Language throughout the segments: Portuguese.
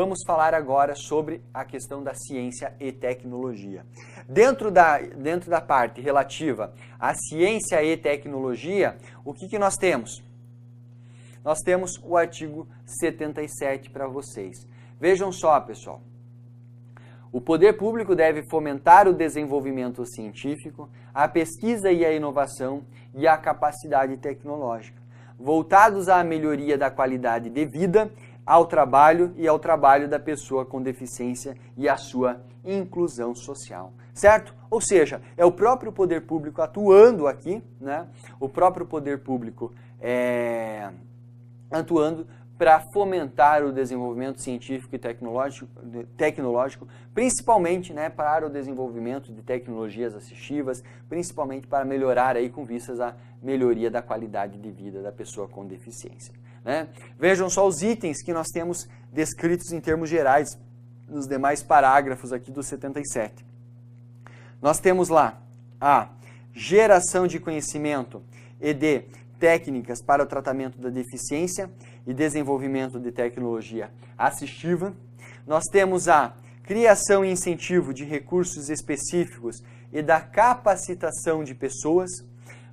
vamos falar agora sobre a questão da ciência e tecnologia. Dentro da parte relativa à ciência e tecnologia, o que nós temos? Nós temos o artigo 77 para vocês. Vejam só, pessoal. O poder público deve fomentar o desenvolvimento científico, a pesquisa e a inovação e a capacidade tecnológica, voltados à melhoria da qualidade de vida, ao trabalho e ao trabalho da pessoa com deficiência e à sua inclusão social, certo? Ou seja, é o próprio poder público atuando aqui, né? O próprio poder público atuando para fomentar o desenvolvimento científico e tecnológico, principalmente, né, para o desenvolvimento de tecnologias assistivas, principalmente para melhorar aí com vistas à melhoria da qualidade de vida da pessoa com deficiência, né? Vejam só os itens que nós temos descritos em termos gerais nos demais parágrafos aqui do 77. Nós temos lá a geração de conhecimento e de técnicas para o tratamento da deficiência e desenvolvimento de tecnologia assistiva. Nós temos a criação e incentivo de recursos específicos e da capacitação de pessoas.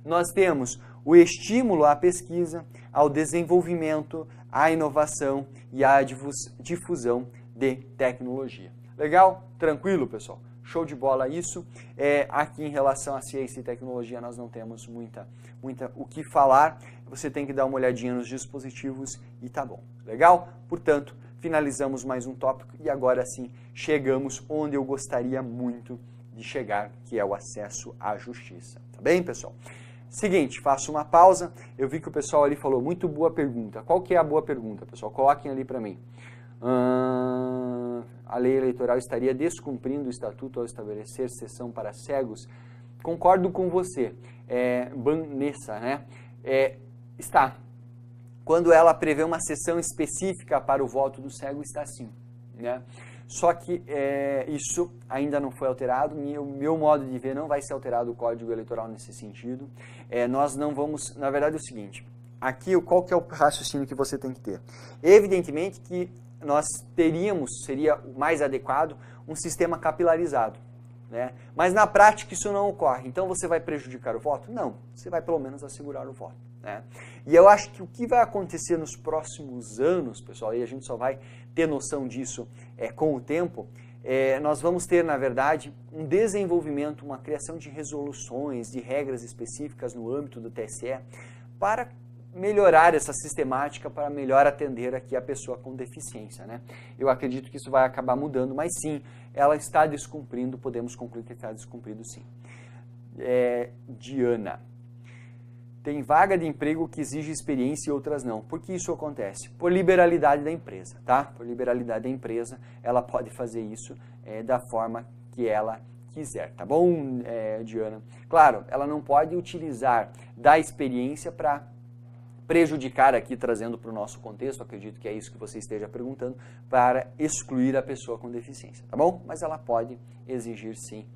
Nós temos o estímulo à pesquisa, ao desenvolvimento, à inovação e à difusão de tecnologia. Legal? Tranquilo, pessoal? Show de bola isso. Aqui em relação à ciência e tecnologia nós não temos muita o que falar. Você tem que dar uma olhadinha nos dispositivos e tá bom. Legal? Portanto, finalizamos mais um tópico e agora sim chegamos onde eu gostaria muito de chegar, que é o acesso à justiça. Tá bem, pessoal? Seguinte, faço uma pausa. Eu vi que o pessoal ali falou muito boa pergunta. Qual que é a boa pergunta, pessoal? Coloquem ali para mim. A lei eleitoral estaria descumprindo o estatuto ao estabelecer sessão para cegos? Concordo com você, Vanessa, né? Está. Quando ela prevê uma sessão específica para o voto do cego, está sim, né? Só que isso ainda não foi alterado, o meu modo de ver não vai ser alterado o Código Eleitoral nesse sentido. Nós não vamos, na verdade é o seguinte, aqui qual que é o raciocínio que você tem que ter? Evidentemente que nós seria mais adequado um sistema capilarizado, né? Mas na prática isso não ocorre, então você vai prejudicar o voto? Não, você vai pelo menos assegurar o voto, né? E eu acho que o que vai acontecer nos próximos anos, pessoal, e a gente só vai ter noção disso com o tempo, nós vamos ter, na verdade, um desenvolvimento, uma criação de resoluções, de regras específicas no âmbito do TSE para melhorar essa sistemática, para melhor atender aqui a pessoa com deficiência, né? Eu acredito que isso vai acabar mudando, mas sim, ela está descumprindo, podemos concluir que está descumprindo sim. Diana, tem vaga de emprego que exige experiência e outras não. Por que isso acontece? Por liberalidade da empresa, tá? Por liberalidade da empresa, ela pode fazer isso da forma que ela quiser, tá bom, Diana? Claro, ela não pode utilizar da experiência para prejudicar aqui, trazendo para o nosso contexto, acredito que é isso que você esteja perguntando, para excluir a pessoa com deficiência, tá bom? Mas ela pode exigir sim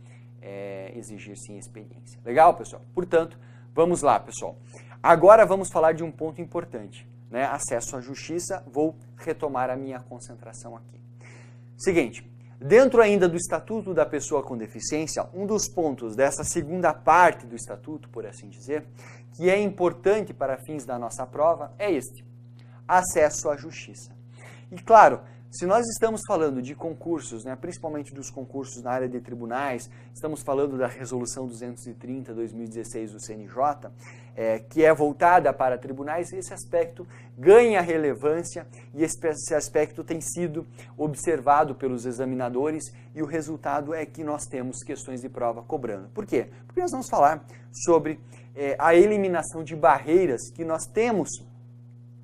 experiência. Legal, pessoal? Portanto, vamos lá, pessoal. Agora vamos falar de um ponto importante, né? Acesso à justiça. Vou retomar a minha concentração aqui. Seguinte, dentro ainda do Estatuto da Pessoa com Deficiência, um dos pontos dessa segunda parte do Estatuto, por assim dizer, que é importante para fins da nossa prova, é este: acesso à justiça. E claro, se nós estamos falando de concursos, né, principalmente dos concursos na área de tribunais, estamos falando da Resolução 230/2016 do CNJ, que é voltada para tribunais, esse aspecto ganha relevância e esse aspecto tem sido observado pelos examinadores e o resultado é que nós temos questões de prova cobrando. Por quê? Porque nós vamos falar sobre a eliminação de barreiras que nós temos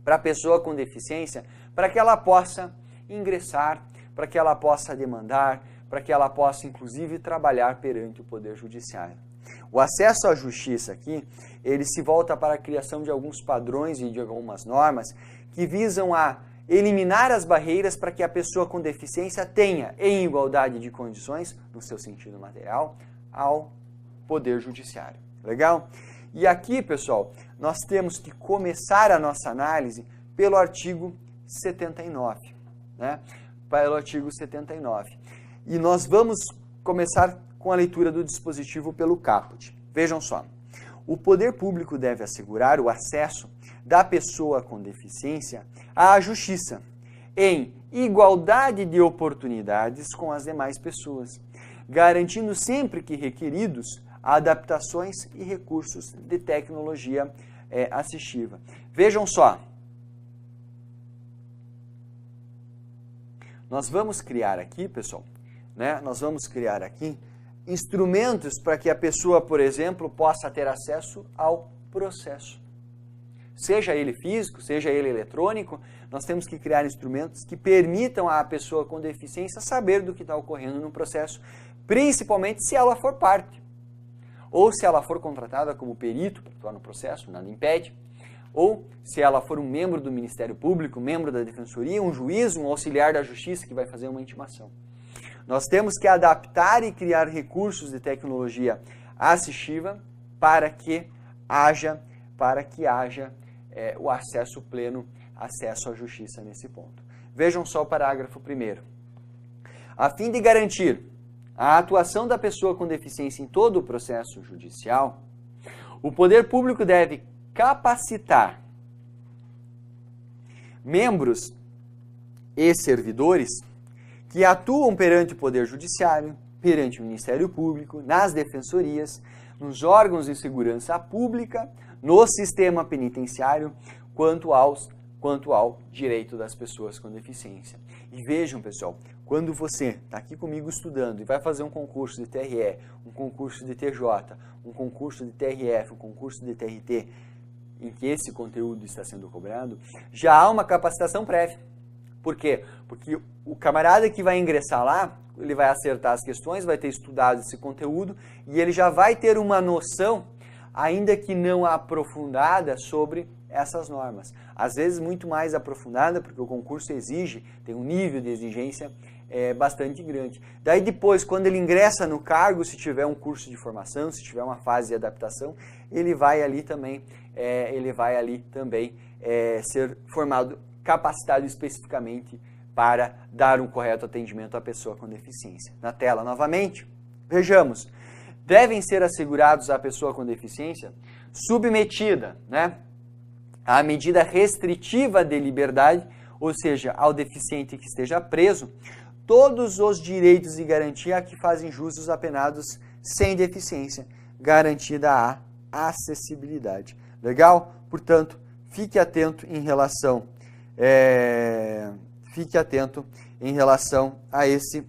para a pessoa com deficiência, para que ela possa ingressar, para que ela possa demandar, para que ela possa, inclusive, trabalhar perante o Poder Judiciário. O acesso à justiça aqui, ele se volta para a criação de alguns padrões e de algumas normas que visam a eliminar as barreiras para que a pessoa com deficiência tenha, em igualdade de condições, no seu sentido material, ao Poder Judiciário. Legal? E aqui, pessoal, nós temos que começar a nossa análise pelo artigo 79. Né? pelo artigo 79. E nós vamos começar com a leitura do dispositivo pelo caput. Vejam só. O poder público deve assegurar o acesso da pessoa com deficiência à justiça, em igualdade de oportunidades com as demais pessoas, garantindo sempre que requeridos adaptações e recursos de tecnologia assistiva. Vejam só, nós vamos criar aqui, pessoal, né? Nós vamos criar aqui instrumentos para que a pessoa, por exemplo, possa ter acesso ao processo. Seja ele físico, seja ele eletrônico, nós temos que criar instrumentos que permitam à pessoa com deficiência saber do que está ocorrendo no processo, principalmente se ela for parte. Ou se ela for contratada como perito para atuar no processo, nada impede. Ou se ela for um membro do Ministério Público, um membro da Defensoria, um juiz, um auxiliar da Justiça que vai fazer uma intimação. Nós temos que adaptar e criar recursos de tecnologia assistiva para que haja o acesso pleno, acesso à justiça nesse ponto. Vejam só o parágrafo 1º. A fim de garantir a atuação da pessoa com deficiência em todo o processo judicial, o poder público deve capacitar membros e servidores que atuam perante o Poder Judiciário, perante o Ministério Público, nas defensorias, nos órgãos de segurança pública, no sistema penitenciário, quanto ao direito das pessoas com deficiência. E vejam, pessoal, quando você está aqui comigo estudando e vai fazer um concurso de TRE, um concurso de TJ, um concurso de TRF, um concurso de TRT, em que esse conteúdo está sendo cobrado, já há uma capacitação prévia. Por quê? Porque o camarada que vai ingressar lá, ele vai acertar as questões, vai ter estudado esse conteúdo e ele já vai ter uma noção, ainda que não aprofundada, sobre essas normas. Às vezes muito mais aprofundada, porque o concurso exige, tem um nível de exigência bastante grande. Daí depois, quando ele ingressa no cargo, se tiver um curso de formação, se tiver uma fase de adaptação, ele vai ali também, ser formado, capacitado especificamente para dar um correto atendimento à pessoa com deficiência. Na tela, novamente, vejamos. Devem ser assegurados à pessoa com deficiência submetida, à medida restritiva de liberdade, ou seja, ao deficiente que esteja preso, todos os direitos e garantia a que fazem jus os apenados sem deficiência, garantida a acessibilidade. Legal? Portanto, fique atento em relação a esse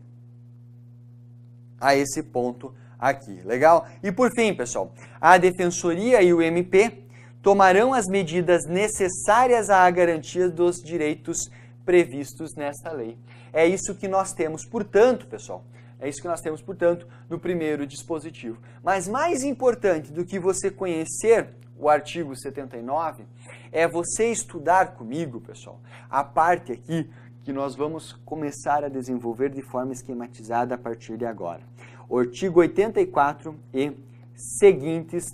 ponto aqui. Legal? E por fim, pessoal, a Defensoria e o MP tomarão as medidas necessárias à garantia dos direitos previstos nesta lei. É isso que nós temos, portanto, pessoal, no primeiro dispositivo. Mas mais importante do que você conhecer o artigo 79 é você estudar comigo, pessoal, a parte aqui que nós vamos começar a desenvolver de forma esquematizada a partir de agora. O artigo 84 e seguintes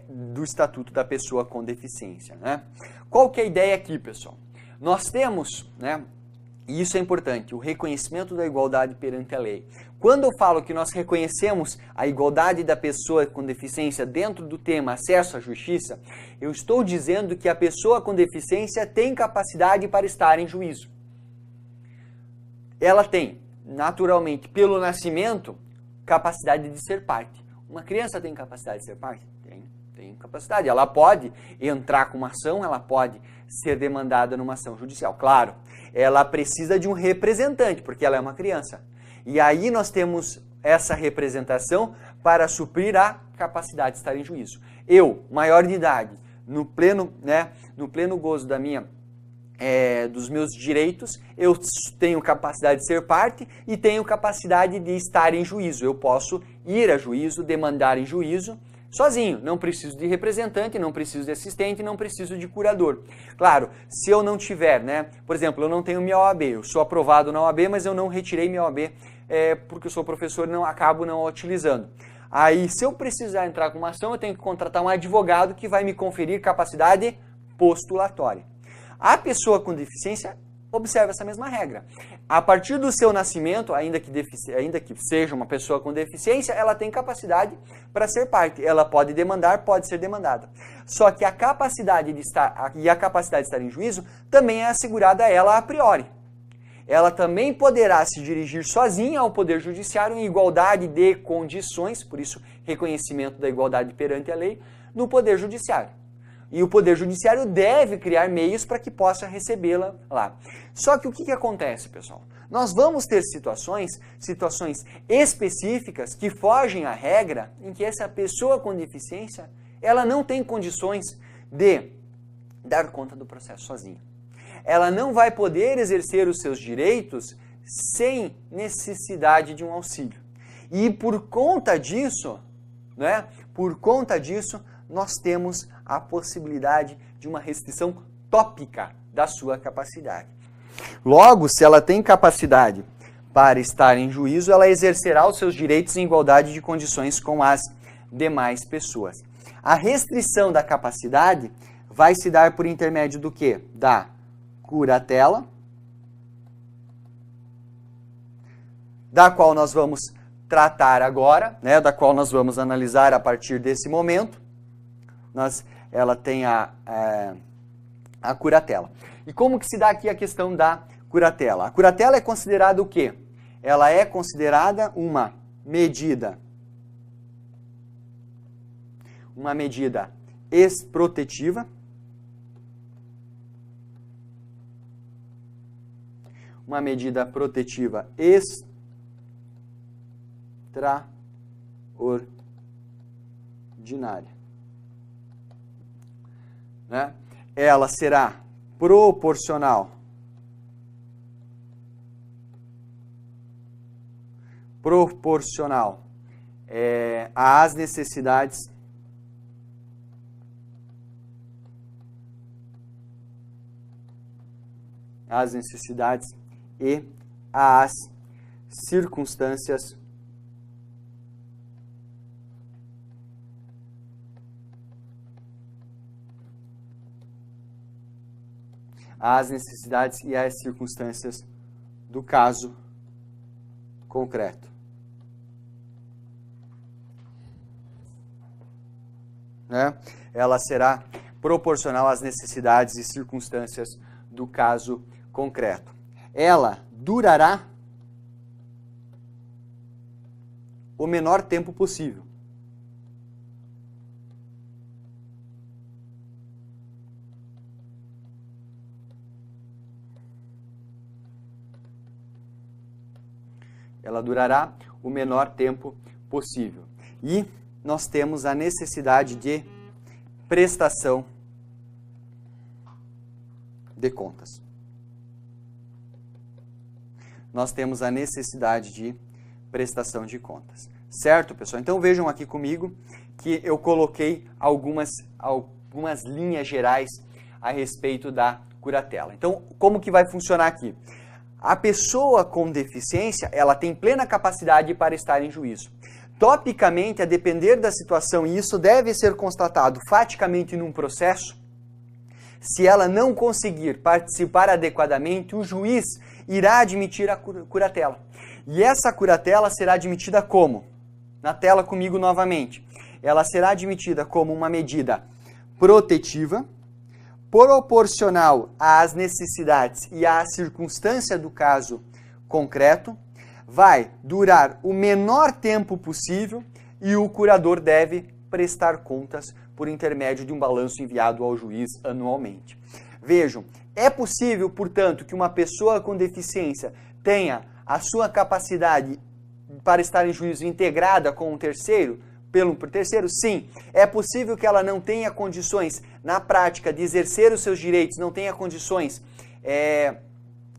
do Estatuto da Pessoa com Deficiência. Qual que é a ideia aqui, pessoal? Nós temos, e isso é importante, o reconhecimento da igualdade perante a lei. Quando eu falo que nós reconhecemos a igualdade da pessoa com deficiência dentro do tema acesso à justiça, eu estou dizendo que a pessoa com deficiência tem capacidade para estar em juízo. Ela tem, naturalmente, pelo nascimento, capacidade de ser parte. Uma criança tem capacidade de ser parte? Tem capacidade. Ela pode entrar com uma ação, ela pode ser demandada numa ação judicial. Claro, ela precisa de um representante, porque ela é uma criança. E aí nós temos essa representação para suprir a capacidade de estar em juízo. Eu, maior de idade, no pleno gozo dos meus direitos, eu tenho capacidade de ser parte e tenho capacidade de estar em juízo. Eu posso ir a juízo, demandar em juízo, sozinho. Não preciso de representante, não preciso de assistente, não preciso de curador. Claro, se eu não tiver, por exemplo, eu não tenho minha OAB, eu sou aprovado na OAB, mas eu não retirei minha OAB porque eu sou professor e acabo não a utilizando. Aí, se eu precisar entrar com uma ação, eu tenho que contratar um advogado que vai me conferir capacidade postulatória. A pessoa com deficiência observa essa mesma regra. A partir do seu nascimento, ainda que seja uma pessoa com deficiência, ela tem capacidade para ser parte. Ela pode demandar, pode ser demandada. Só que a capacidade de estar em juízo também é assegurada a ela a priori. Ela também poderá se dirigir sozinha ao Poder Judiciário em igualdade de condições, por isso reconhecimento da igualdade perante a lei, no Poder Judiciário. E o Poder Judiciário deve criar meios para que possa recebê-la lá. Só que o que acontece, pessoal? Nós vamos ter situações específicas que fogem à regra em que essa pessoa com deficiência, ela não tem condições de dar conta do processo sozinha. Ela não vai poder exercer os seus direitos sem necessidade de um auxílio. E por conta disso, nós temos a possibilidade de uma restrição tópica da sua capacidade. Logo, se ela tem capacidade para estar em juízo, ela exercerá os seus direitos em igualdade de condições com as demais pessoas. A restrição da capacidade vai se dar por intermédio do quê? Da curatela, da qual nós vamos tratar agora, da qual nós vamos analisar a partir desse momento. Ela tem a curatela. E como que se dá aqui a questão da curatela? A curatela é considerada o quê? Ela é considerada uma medida exprotetiva, uma medida protetiva extraordinária. Ela será proporcional às necessidades e às circunstâncias do caso concreto. Ela será proporcional às necessidades e circunstâncias do caso concreto. Ela durará o menor tempo possível. Ela durará o menor tempo possível. E nós temos a necessidade de prestação de contas. Nós temos a necessidade de prestação de contas. Certo, pessoal? Então vejam aqui comigo que eu coloquei algumas linhas gerais a respeito da curatela. Então, como que vai funcionar aqui? A pessoa com deficiência, ela tem plena capacidade para estar em juízo. Topicamente, a depender da situação, e isso deve ser constatado faticamente num processo, se ela não conseguir participar adequadamente, o juiz irá admitir a curatela. E essa curatela será admitida como? Na tela comigo novamente. Ela será admitida como uma medida protetiva, proporcional às necessidades e à circunstância do caso concreto, vai durar o menor tempo possível e o curador deve prestar contas por intermédio de um balanço enviado ao juiz anualmente. Vejam, é possível, portanto, que uma pessoa com deficiência tenha a sua capacidade para estar em juízo integrada com um terceiro? Por terceiro, sim. É possível que ela não tenha condições, na prática, de exercer os seus direitos, não tenha condições,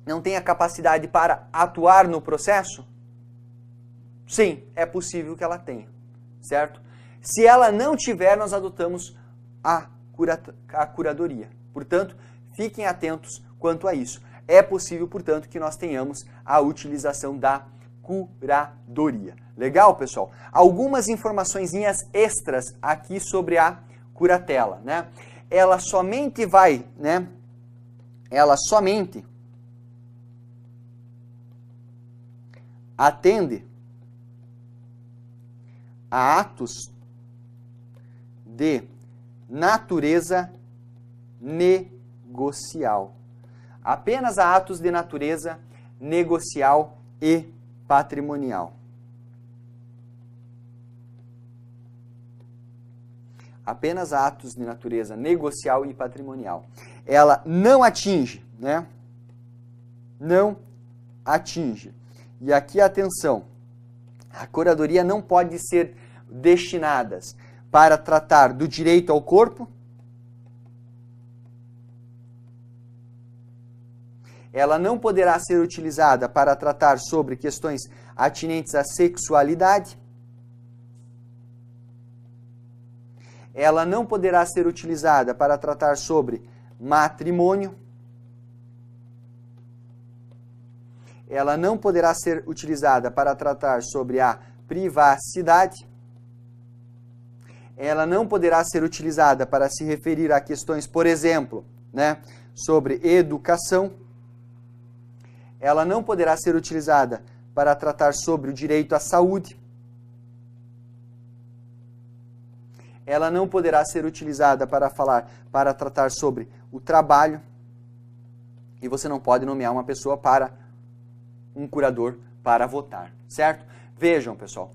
não tenha capacidade para atuar no processo? Sim, é possível que ela tenha, certo? Se ela não tiver, nós adotamos a curadoria. Portanto, fiquem atentos quanto a isso. É possível, portanto, que nós tenhamos a utilização da curadoria. Legal, pessoal? Algumas informaçõezinhas extras aqui sobre a curatela, Ela somente atende a atos de natureza negocial. Apenas a atos de natureza negocial e patrimonial. Apenas atos de natureza negocial e patrimonial. Ela não atinge, né? Não atinge. E aqui, atenção, a curadoria não pode ser destinadas para tratar do direito ao corpo, ela não poderá ser utilizada para tratar sobre questões atinentes à sexualidade, ela não poderá ser utilizada para tratar sobre matrimônio, ela não poderá ser utilizada para tratar sobre a privacidade, ela não poderá ser utilizada para se referir a questões, por exemplo, né, sobre educação, ela não poderá ser utilizada para tratar sobre o direito à saúde, ela não poderá ser utilizada para tratar sobre o trabalho, e você não pode nomear uma pessoa para um curador para votar, certo? Vejam, pessoal,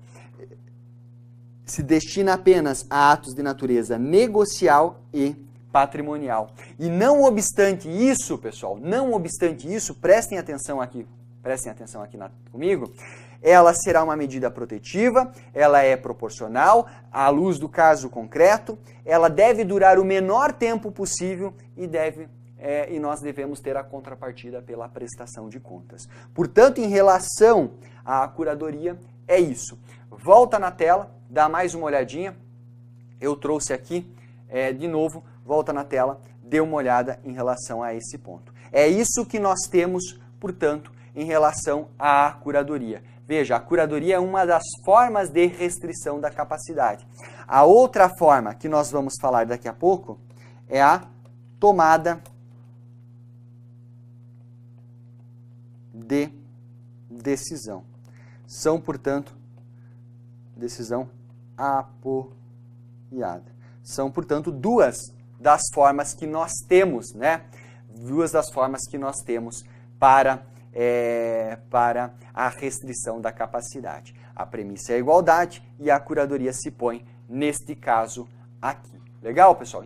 se destina apenas a atos de natureza negocial e patrimonial. E não obstante isso, pessoal, não obstante isso, prestem atenção aqui comigo, ela será uma medida protetiva, ela é proporcional, à luz do caso concreto, ela deve durar o menor tempo possível e nós devemos ter a contrapartida pela prestação de contas. Portanto, em relação à curadoria, é isso. Volta na tela, dá mais uma olhadinha. Eu trouxe aqui, de novo, volta na tela, dê uma olhada em relação a esse ponto. É isso que nós temos, portanto, em relação à curadoria. Veja, a curadoria é uma das formas de restrição da capacidade. A outra forma que nós vamos falar daqui a pouco é a tomada de decisão. São, portanto, decisão apoiada. São, portanto, duas das formas que nós temos, né? Duas das formas que nós temos para a restrição da capacidade. A premissa é a igualdade e a curadoria se põe neste caso aqui. Legal, pessoal?